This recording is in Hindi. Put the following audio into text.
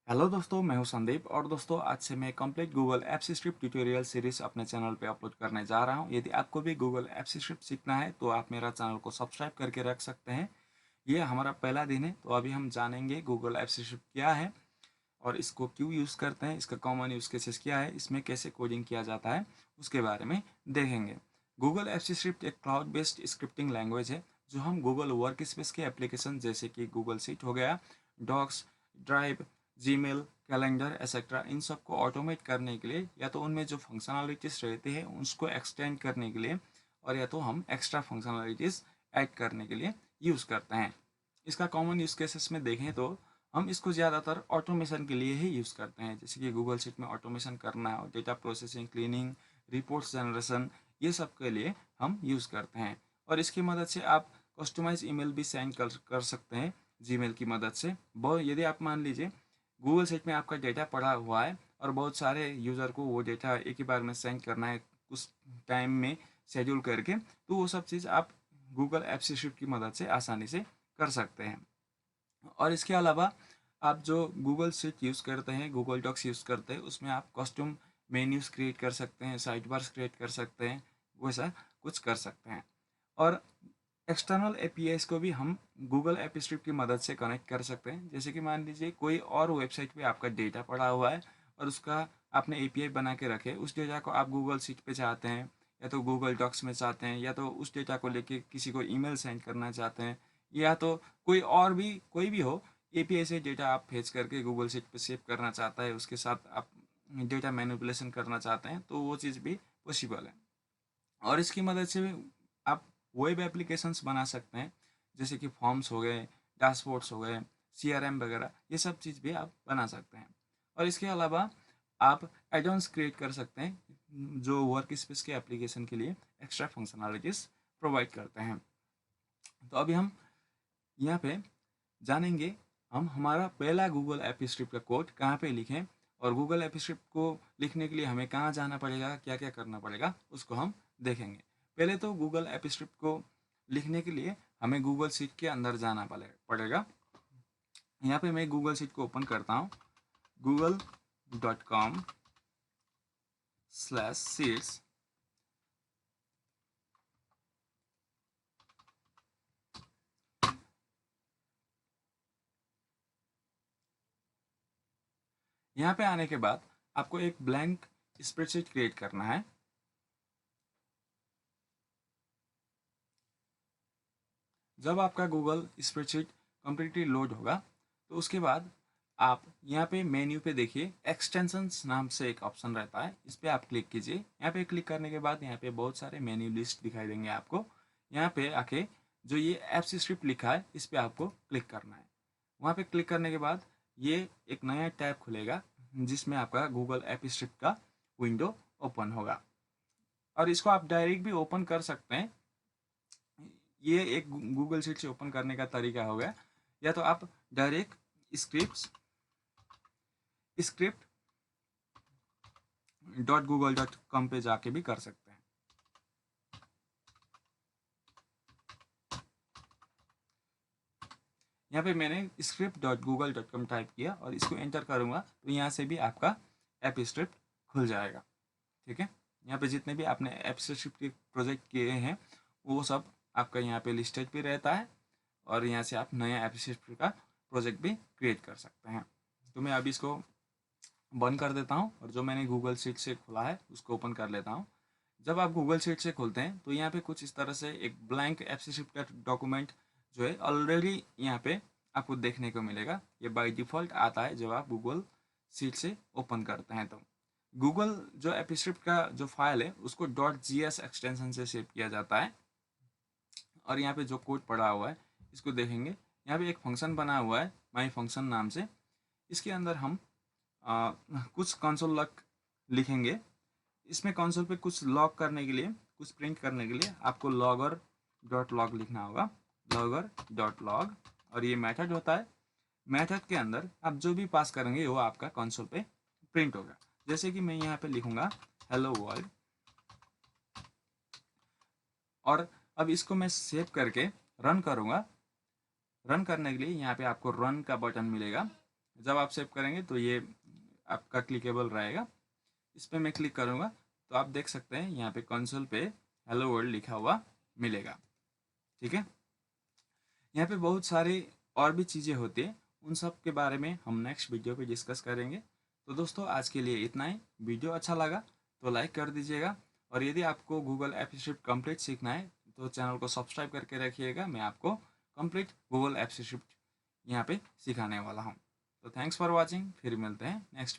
हेलो दोस्तों, मैं हूं संदीप और दोस्तों आज से मैं complete Google apps script tutorial series अपने चैनल पे अपलोड करने जा रहा हूं। यदि आपको भी गूगल एप्स स्क्रिप्ट सीखना है तो आप मेरा चैनल को सब्सक्राइब करके रख सकते हैं। ये हमारा पहला दिन है तो अभी हम जानेंगे गूगल एप्स स्क्रिप्ट क्या है और इसको क्यों यूज़ करते हैं, इसका कॉमन यूज़ केसेस क्या है, इसमें कैसे कोडिंग किया जाता है उसके बारे में देखेंगे। गूगल एप्स स्क्रिप्ट एक क्लाउड बेस्ड स्क्रिप्टिंग लैंग्वेज है जो हम गूगल वर्क स्पेस के एप्लीकेशन जैसे कि गूगल सीट हो गया, docs, drive, Gmail, calendar etcetera इन सब को ऑटोमेट करने के लिए या तो उनमें जो फंक्शनलिटीज़ रहते हैं उसको एक्सटेंड करने के लिए और या तो हम एक्स्ट्रा फंक्शनलिटीज़ ऐड करने के लिए यूज़ करते हैं। इसका कॉमन यूज़ केसेस में देखें तो हम इसको ज़्यादातर ऑटोमेशन के लिए ही यूज़ करते हैं, जैसे कि गूगल शीट में ऑटोमेशन करना है और data processing, cleaning, reports generation, ये सब के लिए हम यूज़ करते हैं। और इसकी मदद से आप कस्टमाइज ईमेल भी सेंड कर सकते हैं जीमेल की मदद से। बहुत यदि आप मान लीजिए गूगल शीट में आपका डेटा पड़ा हुआ है और बहुत सारे यूज़र को वो डेटा एक ही बार में सेंड करना है कुछ टाइम में शेड्यूल करके, तो वो सब चीज़ आप गूगल एप्स शीट की मदद से आसानी से कर सकते हैं। और इसके अलावा आप जो गूगल शीट यूज़ करते हैं, गूगल डॉक्स यूज़ करते हैं, उसमें आप कस्टम मेन्यूज़ क्रिएट कर सकते हैं, साइड बार्स क्रिएट कर सकते हैं, वैसा कुछ कर सकते हैं। और एक्सटर्नल एपीआईज को भी हम गूगल ऐप स्क्रिप्ट की मदद से कनेक्ट कर सकते हैं। जैसे कि मान लीजिए कोई और वेबसाइट पे आपका डेटा पड़ा हुआ है और उसका आपने एपीआई बना के रखे, उस डेटा को आप गूगल शीट पे चाहते हैं या तो गूगल डॉक्स में चाहते हैं या तो उस डेटा को लेके किसी को ईमेल सेंड करना चाहते हैं या तो कोई भी हो, एपीआई से डेटा आप फेच करके गूगल शीट पे सेव करना चाहता है, उसके साथ आप डेटा मैनिपुलेशन करना चाहते हैं तो वो चीज़ भी पॉसिबल है। और इसकी मदद से आप वेब एप्लीकेशंस बना सकते हैं, जैसे कि फॉर्म्स हो गए, डैशबोर्ड्स हो गए, सीआरएम वगैरह, ये सब चीज़ भी आप बना सकते हैं। और इसके अलावा आप एडॉन्स क्रिएट कर सकते हैं जो वर्क स्पेस के एप्लीकेशन के लिए एक्स्ट्रा फंक्शनलिटीज़ प्रोवाइड करते हैं। तो अभी हम यहाँ पे जानेंगे हम हमारा पहला गूगल ऐप स्क्रिप्ट का कोड कहाँ पे लिखें और गूगल ऐप स्क्रिप्ट को लिखने के लिए हमें कहाँ जाना पड़ेगा, क्या क्या करना पड़ेगा, उसको हम देखेंगे। पहले तो गूगल ऐप स्क्रिप्ट को लिखने के लिए हमें गूगल शीट के अंदर जाना पड़ेगा। यहाँ पे मैं गूगल शीट को ओपन करता हूँ, google.com/sheets। यहाँ पे आने के बाद आपको एक ब्लैंक स्प्रेडशीट क्रिएट करना है। जब आपका गूगल स्प्रेडशीट कम्प्लीटली लोड होगा तो उसके बाद आप यहाँ पे मेन्यू पे देखिए, एक्सटेंशंस नाम से एक ऑप्शन रहता है, इस पर आप क्लिक कीजिए। यहाँ पे क्लिक करने के बाद यहाँ पे बहुत सारे मेन्यू लिस्ट दिखाई देंगे आपको। यहाँ पे आके जो ये एप्स स्क्रिप्ट लिखा है इस पर आपको क्लिक करना है। वहाँ पे क्लिक करने के बाद ये एक नया टैब खुलेगा जिसमें आपका गूगल ऐप स्क्रिप्ट का विंडो ओपन होगा और इसको आप डायरेक्ट भी ओपन कर सकते हैं। ये एक गूगल शीट से ओपन करने का तरीका हो गया, या तो आप डायरेक्ट स्क्रिप्ट .google.com पे जाके भी कर सकते हैं। यहाँ पे मैंने script.google.com टाइप किया और इसको एंटर करूँगा तो यहाँ से भी आपका ऐप स्क्रिप्ट खुल जाएगा। ठीक है, यहाँ पे जितने भी आपने ऐप स्क्रिप्ट के प्रोजेक्ट किए हैं वो सब आपका यहाँ पे लिस्टेड भी रहता है और यहाँ से आप नया ऐप स्क्रिप्ट का प्रोजेक्ट भी क्रिएट कर सकते हैं। तो मैं अभी इसको बंद कर देता हूँ और जो मैंने गूगल शीट से खोला है उसको ओपन कर लेता हूँ। जब आप गूगल शीट से खोलते हैं तो यहाँ पे कुछ इस तरह से एक ब्लैंक ऐप स्क्रिप्ट का डॉक्यूमेंट जो है ऑलरेडी यहाँ पे आपको देखने को मिलेगा। ये बाय डिफ़ॉल्ट आता है जब आप गूगल शीट से ओपन करते हैं। तो गूगल जो ऐप स्क्रिप्ट का जो फाइल है उसको .gs एक्सटेंशन से सेव किया जाता है। और यहाँ पे जो कोड पड़ा हुआ है इसको देखेंगे, यहाँ पे एक फंक्शन बना हुआ है माई फंक्शन नाम से। इसके अंदर हम कुछ कंसोल लॉग लिखेंगे। इसमें कंसोल पे कुछ लॉग करने के लिए, कुछ प्रिंट करने के लिए आपको लॉगर डॉट लॉग लिखना होगा, लॉगर डॉट लॉग। और ये मेथड होता है, मेथड के अंदर आप जो भी पास करेंगे वो आपका कंसोल पे प्रिंट होगा। जैसे कि मैं यहाँ पे लिखूंगा हेलो वर्ल्ड और अब इसको मैं सेव करके रन करूँगा। रन करने के लिए यहाँ पे आपको रन का बटन मिलेगा, जब आप सेव करेंगे तो ये आपका क्लिकेबल रहेगा। इस पर मैं क्लिक करूँगा तो आप देख सकते हैं यहाँ पे कंसोल पे हेलो वर्ल्ड लिखा हुआ मिलेगा। ठीक है, यहाँ पे बहुत सारी और भी चीज़ें होती हैं, उन सब के बारे में हम नेक्स्ट वीडियो पे डिस्कस करेंगे। तो दोस्तों आज के लिए इतना ही। वीडियो अच्छा लगा तो लाइक कर दीजिएगा, और यदि आपको गूगल ऐप स्क्रिप्ट कंप्लीट सीखना है तो चैनल को सब्सक्राइब करके रखिएगा। मैं आपको कंप्लीट गूगल ऐप स्क्रिप्ट यहाँ पे सिखाने वाला हूँ। तो थैंक्स फॉर वॉचिंग, फिर मिलते हैं नेक्स्ट